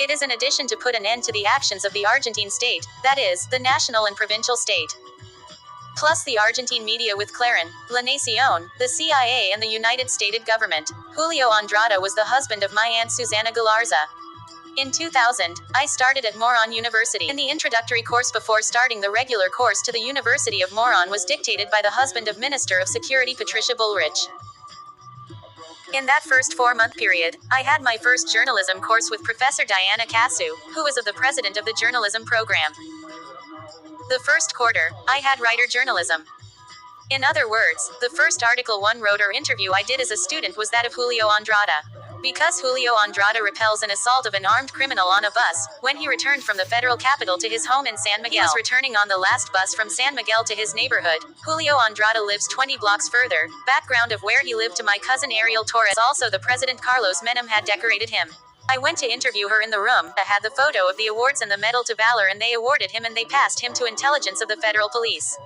It is an addition to put an end to the actions of the Argentine state, that is, the national and provincial state. Plus the Argentine media with Clarín, La Nación, the CIA and the United States government. Julio Andrada was the husband of my aunt Susana Galarza. In 2000, I started at Moron University. In the introductory course before starting the regular course to the University of Moron was dictated by the husband of Minister of Security Patricia Bullrich. In that first 4-month period, I had my first journalism course with Professor Diana Casu, who was of the president of the journalism program. The first quarter, I had writer journalism. In other words, the first Article 1 wrote or interview I did as a student was that of Julio Andrada. Because Julio Andrada repels an assault of an armed criminal on a bus, when he returned from the federal capital to his home in San Miguel. He was returning on the last bus from San Miguel to his neighborhood. Julio Andrada lives 20 blocks further. Background of where he lived to my cousin Ariel Torres. Also the President Carlos Menem had decorated him. I went to interview her in the room. I had the photo of the awards and the Medal to Valor and they awarded him and they passed him to intelligence of the federal police.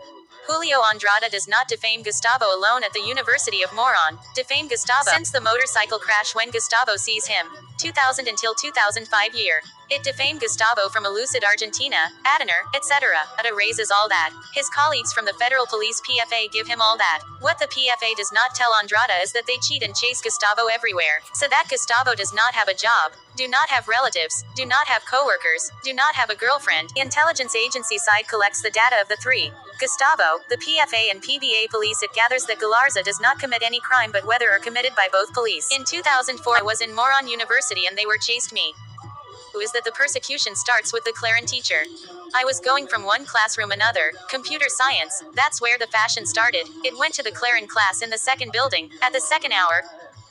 Julio Andrada does not defame Gustavo alone at the University of Moron, defame Gustavo since the motorcycle crash when Gustavo sees him, 2000 until 2005 year. It defamed Gustavo from Elucid Argentina, Adener, etc. It erases all that. His colleagues from the federal police PFA give him all that. What the PFA does not tell Andrada is that they cheat and chase Gustavo everywhere, so that Gustavo does not have a job, do not have relatives, do not have co-workers, do not have a girlfriend. The intelligence agency side collects the data of the three. Gustavo, the PFA and PBA police. It gathers that Galarza does not commit any crime but whether are committed by both police. In 2004 I was in Moron University and they were chased me. Is that the persecution starts with the Clarín teacher. I was going from one classroom another, computer science, that's where the fashion started. It went to the Clarín class in the second building, at the second hour.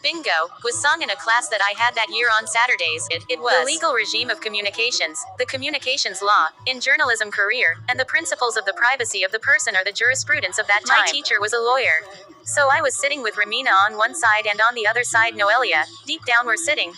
Bingo, was sung in a class that I had that year on Saturdays. It was the legal regime of communications, the communications law, in journalism career, and the principles of the privacy of the person are the jurisprudence of that time. My teacher was a lawyer. So I was sitting with Romina on one side and on the other side Noelia, deep down we're sitting.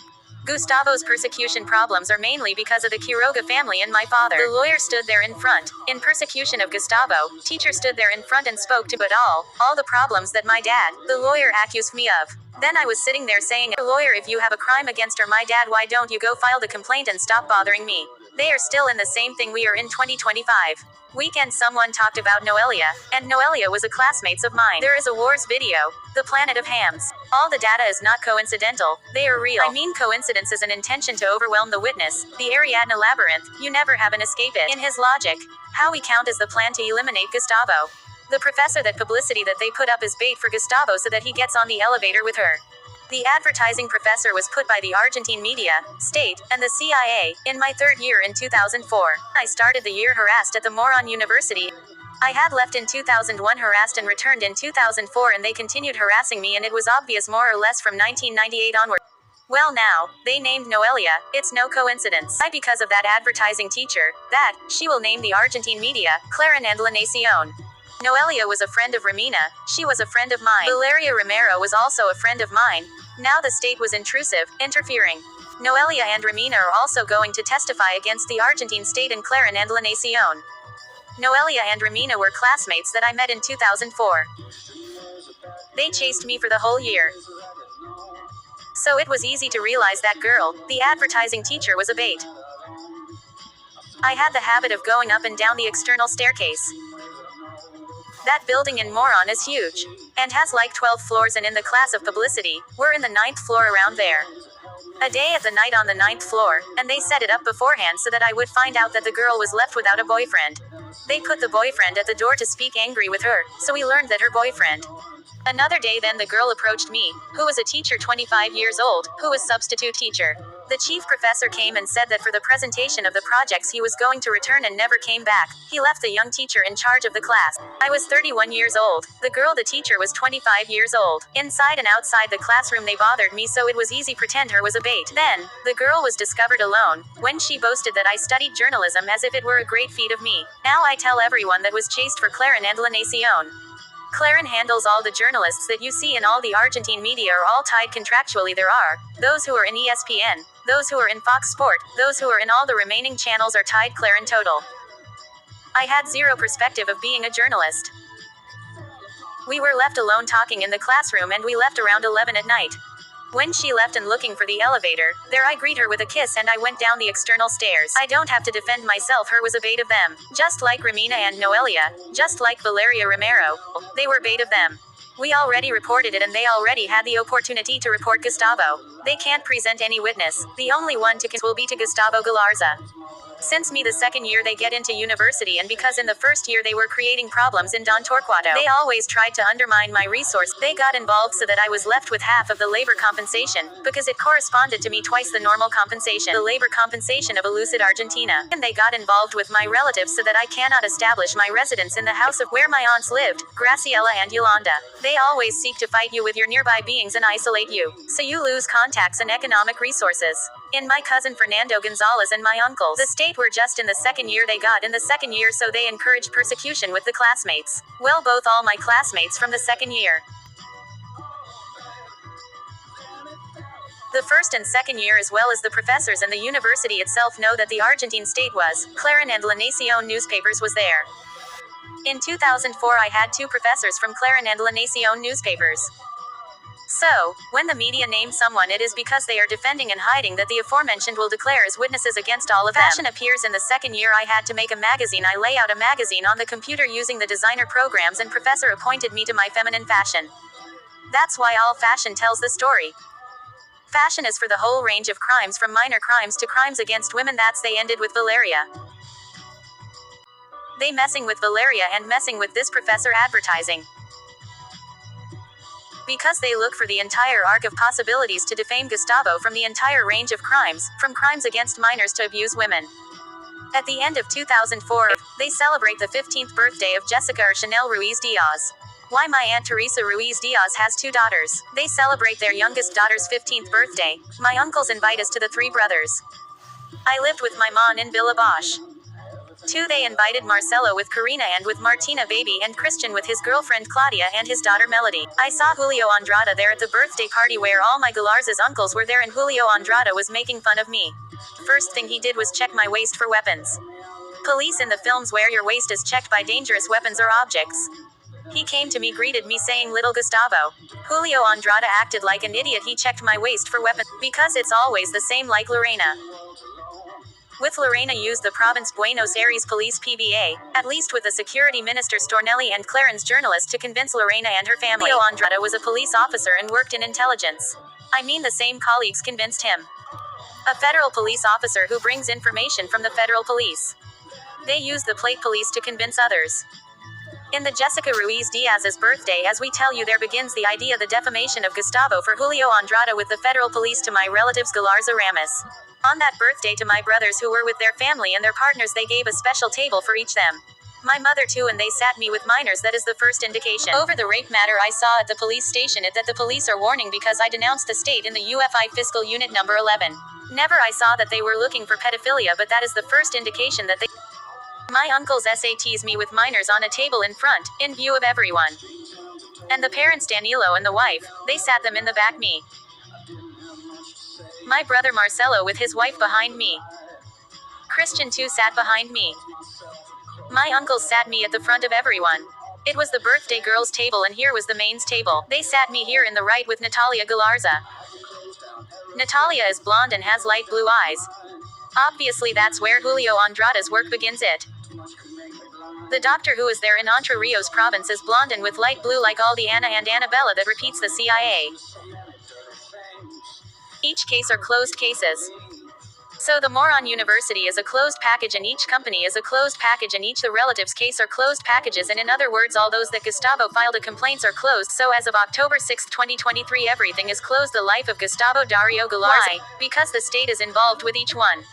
Gustavo's persecution problems are mainly because of the Quiroga family and my father. The lawyer stood there in front, in persecution of Gustavo. Teacher stood there in front and spoke to but all the problems that my dad, the lawyer, accused me of. Then I was sitting there saying, lawyer, if you have a crime against my dad, why don't you go file the complaint and stop bothering me? They are still in the same thing we are in 2025. Weekend someone talked about Noelia, and Noelia was a classmate of mine. There is a wars video, the planet of hams. All the data is not coincidental, they are real. I mean coincidence is an intention to overwhelm the witness, the Ariadne labyrinth, you never have an escape it. In his logic, how we count is the plan to eliminate Gustavo. The professor that publicity that they put up is bait for Gustavo so that he gets on the elevator with her. The advertising professor was put by the Argentine media, state, and the CIA, in my third year in 2004. I started the year harassed at the Moron University. I had left in 2001 harassed and returned in 2004 and they continued harassing me and it was obvious more or less from 1998 onward. Well now, they named Noelia, it's no coincidence. Why? Because of that advertising teacher, that, she will name the Argentine media, Clarín and La Nación. Noelia was a friend of Romina, she was a friend of mine. Valeria Romero was also a friend of mine. Now the state was intrusive, interfering. Noelia and Romina are also going to testify against the Argentine state and Clarín and La Nación. Noelia and Romina were classmates that I met in 2004. They chased me for the whole year. So it was easy to realize that girl, the advertising teacher, was a bait. I had the habit of going up and down the external staircase. That building in Moron is huge, and has like 12 floors and in the class of publicity, we're in the 9th floor around there. A day at the night on the 9th floor, and they set it up beforehand so that I would find out that the girl was left without a boyfriend. They put the boyfriend at the door to speak angry with her, so we learned that her boyfriend. Another day then the girl approached me, who was a teacher 25 years old, who was substitute teacher. The chief professor came and said that for the presentation of the projects he was going to return and never came back. He left the young teacher in charge of the class. I was 31 years old. The girl, the teacher, was 25 years old. Inside and outside the classroom they bothered me so it was easy pretend her was a bait. Then, the girl was discovered alone, when she boasted that I studied journalism as if it were a great feat of me. Now I tell everyone that was chased for Clarín and La Nación. Clarín handles all the journalists that you see in all the Argentine media are all tied contractually. There are those who are in ESPN, those who are in Fox Sport, those who are in all the remaining channels are tied Clarín total. I had zero perspective of being a journalist. We were left alone talking in the classroom and we left around 11 at night. When she left and looking for the elevator, there I greet her with a kiss and I went down the external stairs. I don't have to defend myself, her was a bait of them. Just like Romina and Noelia, just like Valeria Romero, they were bait of them. We already reported it and they already had the opportunity to report Gustavo. They can't present any witness. The only one to will be to Gustavo Galarza. Since the second year they get into university and because in the first year they were creating problems in Don Torquato, they always tried to undermine my resource. They got involved so that I was left with half of the labor compensation, because it corresponded to me twice the normal compensation, the labor compensation of a lucid Argentina. And they got involved with my relatives so that I cannot establish my residence in the house of where my aunts lived, Graciela and Yolanda. They always seek to fight you with your nearby beings and isolate you, so you lose contacts and economic resources. In my cousin Fernando Gonzalez and my uncles, the state were just in the second year they got in the second year, so they encouraged persecution with the classmates. Well, both all my classmates from the second year. The first and second year as well as the professors and the university itself know that the Argentine State was, Clarín and La Nación newspapers was there. In 2004 I had 2 professors from Clarín and La Nación newspapers. So, when the media name someone, it is because they are defending and hiding that the aforementioned will declare as witnesses against all of them. Fashion appears in the second year. I had to make a magazine. I lay out a magazine on the computer using the designer programs and professor appointed me to my feminine fashion. That's why all fashion tells the story. Fashion is for the whole range of crimes from minor crimes to crimes against women. That's they ended with Valeria. They messing with Valeria and messing with this professor advertising. Because they look for the entire arc of possibilities to defame Gustavo from the entire range of crimes, from crimes against minors to abuse women. At the end of 2004, they celebrate the 15th birthday of Jessica or Chanel Ruiz Diaz. Why my Aunt Teresa Ruiz Diaz has 2 daughters. They celebrate their youngest daughter's 15th birthday. My uncles invite us to the 3 brothers. I lived with my mom in Villa Bosch. 2 they invited Marcelo with Karina and with Martina baby and Christian with his girlfriend Claudia and his daughter Melody. I saw Julio Andrada there at the birthday party where all my Galarza's uncles were there and Julio Andrada was making fun of me. First thing he did was check my waist for weapons. Police in the films wear your waist is checked by dangerous weapons or objects. He came to me, greeted me saying little Gustavo. Julio Andrada acted like an idiot. He checked my waist for weapons, because it's always the same like Lorena. With Lorena used the province Buenos Aires police PBA, at least with the security minister Stornelli and Clarin's journalist to convince Lorena and her family. Julio Andrada was a police officer and worked in intelligence. I mean the same colleagues convinced him. A federal police officer who brings information from the federal police. They use the plate police to convince others. In the Jessica Ruiz Diaz's birthday, as we tell you, there begins the idea, the defamation of Gustavo for Julio Andrada with the federal police to my relatives Galarza-Ramis. On that birthday to my brothers who were with their family and their partners, they gave a special table for each them. My mother too, and they sat me with minors. That is the first indication. Over the rape matter I saw at the police station, it that the police are warning because I denounced the state in the UFI fiscal unit number 11. Never I saw that they were looking for pedophilia, but that is the first indication that they... My uncles SATs me with minors on a table in front, in view of everyone. And the parents Danilo and the wife, they sat them in the back me. My brother Marcelo with his wife behind me. Christian too sat behind me. My uncles sat me at the front of everyone. It was the birthday girls' table and here was the mains table. They sat me here in the right with Natalia Galarza. Natalia is blonde and has light blue eyes. Obviously that's where Julio Andrada's work begins it. The doctor who is there in Entre Rios province is blonde and with light blue like all the Anna and Anabella that repeats the CIA. Each case are closed cases. So the Moron University is a closed package and each company is a closed package and each the relatives case are closed packages, and in other words all those that Gustavo filed a complaints are closed. So as of October 6, 2023 everything is closed. The life of Gustavo Darío Galarza. Why? Because the state is involved with each one.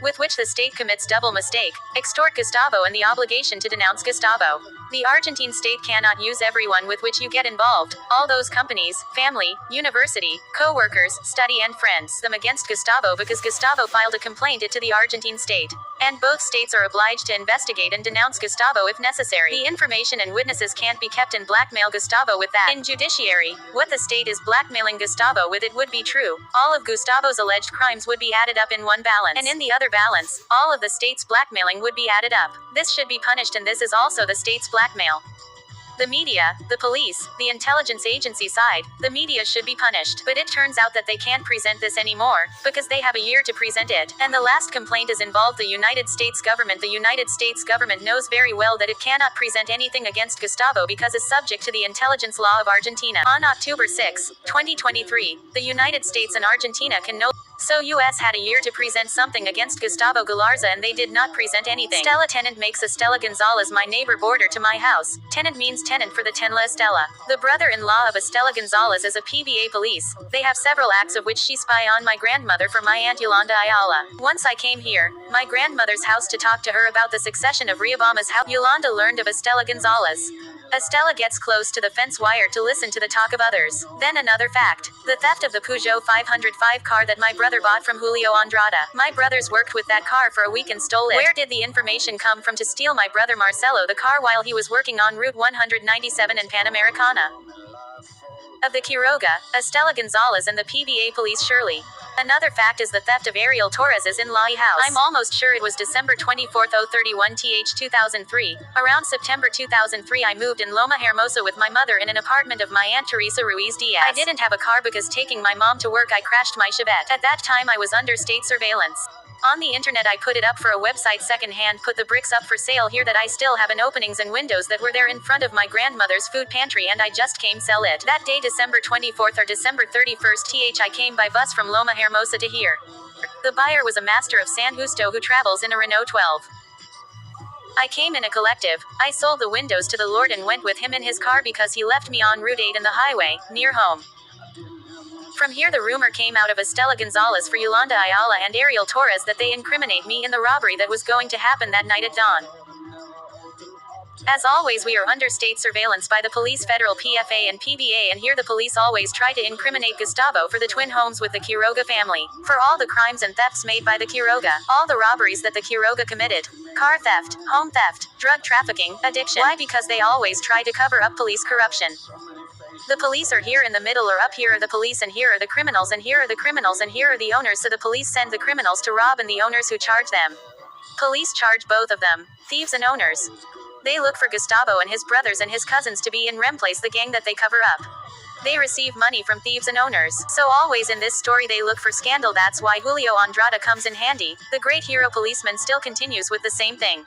With which the state commits double mistake, extort Gustavo and the obligation to denounce Gustavo. The Argentine state cannot use everyone with which you get involved, all those companies, family, university, co-workers, study and friends, them against Gustavo because Gustavo filed a complaint to the Argentine state. And both states are obliged to investigate and denounce Gustavo if necessary. The information and witnesses can't be kept and blackmail Gustavo with that. In judiciary, what the state is blackmailing Gustavo with, it would be true. All of Gustavo's alleged crimes would be added up in one balance. And in the other balance, all of the state's blackmailing would be added up. This should be punished and this is also the state's blackmail. The media, the police, the intelligence agency side, the media should be punished. But it turns out that they can't present this anymore, because they have a year to present it. And the last complaint is involved the United States government. The United States government knows very well that it cannot present anything against Gustavo because it's subject to the intelligence law of Argentina. On October 6, 2023, the United States and Argentina can no So US had a year to present something against Gustavo Galarza and they did not present anything. Stella tenant makes Estela Gonzalez my neighbor border to my house. Tenant means tenant for the Tenla Estela. The brother-in-law of Estela Gonzalez is a PBA police. They have several acts of which she spy on my grandmother for my aunt Yolanda Ayala. Once I came here, my grandmother's house to talk to her about the succession of Riobama's house. Yolanda learned of Estela Gonzalez. Estela gets close to the fence wire to listen to the talk of others. Then another fact. The theft of the Peugeot 505 car that my brother bought from Julio Andrada. My brothers worked with that car for a week and stole it. Where did the information come from to steal my brother Marcelo the car while he was working on Route 197 in Panamericana? Of the Quiroga, Estela Gonzalez and the PBA police Shirley. Another fact is the theft of Ariel Torres's in-law house. I'm almost sure it was December 24, 2003. Around September 2003 I moved in Loma Hermosa with my mother in an apartment of my Aunt Teresa Ruiz Diaz. I didn't have a car because taking my mom to work I crashed my Chevette. At that time I was under state surveillance. On the internet I put it up for a website secondhand, put the bricks up for sale here that I still have in openings and windows that were there in front of my grandmother's food pantry and I just came sell it. That day December 24th or December 31st I came by bus from Loma Hermosa to here. The buyer was a master of San Justo who travels in a Renault 12. I came in a collective. I sold the windows to the Lord and went with him in his car because he left me on Route 8 in the highway, near home. From here the rumor came out of Estela Gonzalez for Yolanda Ayala and Ariel Torres that they incriminate me in the robbery that was going to happen that night at dawn. As always we are under state surveillance by the police, federal PFA and PBA, and here the police always try to incriminate Gustavo for the twin homes with the Quiroga family, for all the crimes and thefts made by the Quiroga, all the robberies that the Quiroga committed, car theft, home theft, drug trafficking, addiction. Why? Because they always try to cover up police corruption. The police are here in the middle, or up here are the police and here are the criminals and here are the criminals and here are the owners, so the police send the criminals to rob and the owners who charge them. Police charge both of them, thieves and owners. They look for Gustavo and his brothers and his cousins to be in replace the gang that they cover up. They receive money from thieves and owners. So always in this story they look for scandal. That's why Julio Andrada comes in handy. The great hero policeman still continues with the same thing.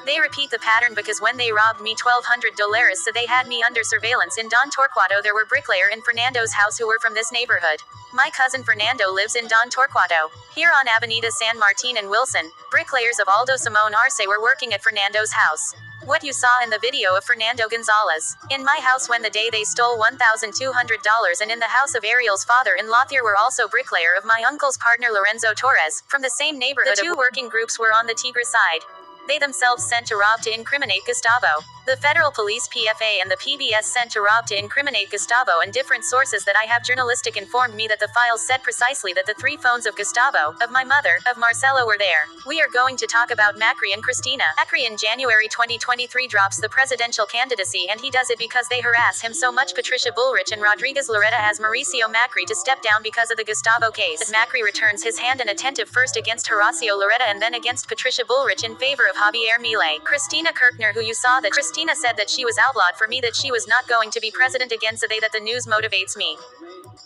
They repeat the pattern because when they robbed me $1,200, so they had me under surveillance in Don Torquato. There were bricklayer in Fernando's house who were from this neighborhood. My cousin Fernando lives in Don Torquato. Here on Avenida San Martin and Wilson, bricklayers of Aldo Simone Arce were working at Fernando's house. What you saw in the video of Fernando Gonzalez. In my house when the day they stole $1,200, and in the house of Ariel's father-in-law there were also bricklayer of my uncle's partner Lorenzo Torres, from the same neighborhood. The two working groups were on the Tigre side. They themselves sent to rob to incriminate Gustavo. The federal police PFA and the PBS sent to rob to incriminate Gustavo, and different sources that I have journalistic informed me that the files said precisely that the 3 phones of Gustavo, of my mother, of Marcelo were there. We are going to talk about Macri and Cristina. Macri in January 2023 drops the presidential candidacy, and he does it because they harass him so much. Patricia Bullrich and Rodriguez Larreta as Mauricio Macri to step down because of the Gustavo case. But Macri returns his hand and attentive first against Horacio Larreta and then against Patricia Bullrich in favor of Javier Milei. Cristina Kirchner, who you saw that Cristina said that she was outlawed for me, that she was not going to be president again, so that the news motivates me.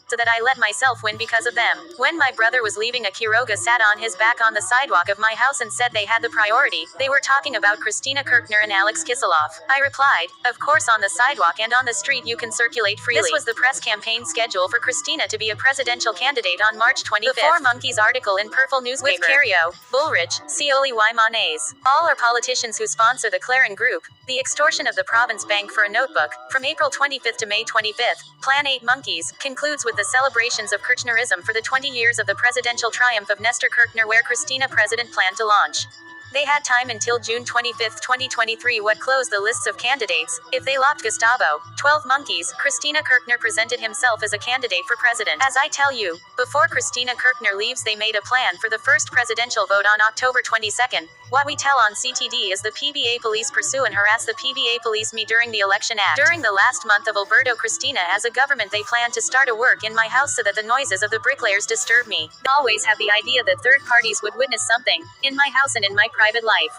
So that I let myself win because of them. When my brother was leaving, a Quiroga sat on his back on the sidewalk of my house and said they had the priority. They were talking about Cristina Kirchner and Alex Kisilov. I replied, of course, on the sidewalk and on the street you can circulate freely. This was the press campaign schedule for Cristina to be a presidential candidate on March 25th. The Four Monkeys article in Purple newspaper. With Cario, Bullrich, Scioli y Manes. All are politicians who sponsor the Clarin Group. The extortion of the Province Bank for a notebook, from April 25th to May 25th, Plan 8 Monkeys, concludes with the celebrations of Kirchnerism for the 20 years of the presidential triumph of Nestor Kirchner, where Cristina president planned to launch. They had time until June 25, 2023, what closed the lists of candidates. If they locked Gustavo, 12 Monkeys, Cristina Kirchner presented himself as a candidate for president. As I tell you, before Cristina Kirchner leaves they made a plan for the first presidential vote on October 22nd. What we tell on CTD is the PBA police pursue and harass the PBA police me during the election act. During the last month of Alberto Cristina as a government they plan to start a work in my house so that the noises of the bricklayers disturb me. They always have the idea that third parties would witness something, in my house and in my private life.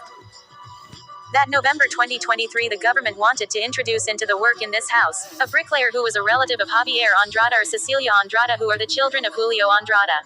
That November 2023 the government wanted to introduce into the work in this house a bricklayer who was a relative of Javier Andrada or Cecilia Andrada, who are the children of Julio Andrada.